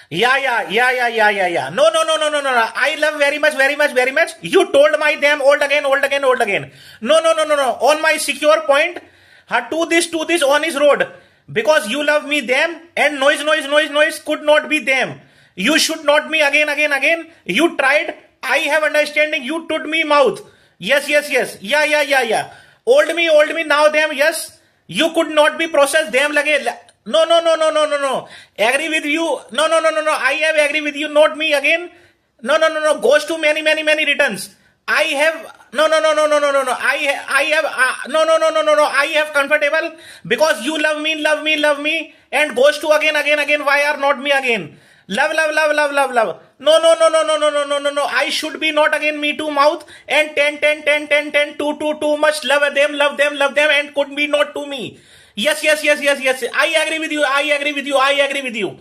Yeah. No. I love very much, very much, very much. You told my damn old again. No. On my secure point, to this on his road. Because you love me damn and noise could not be them. You should not me again. You tried. I have understanding. You told me mouth. Yes. Yeah. Old me now them. Yes. You could not be processed them lage. No. Agree with you. No. I have agree with you, not me again. No. Goes to many returns. I have no. I have no. I have comfortable because you love me, and goes to again. Why are not me again? Love. No. I should be not again me too mouth and 10, too much love them, and could be not to me. Yes. I agree with you.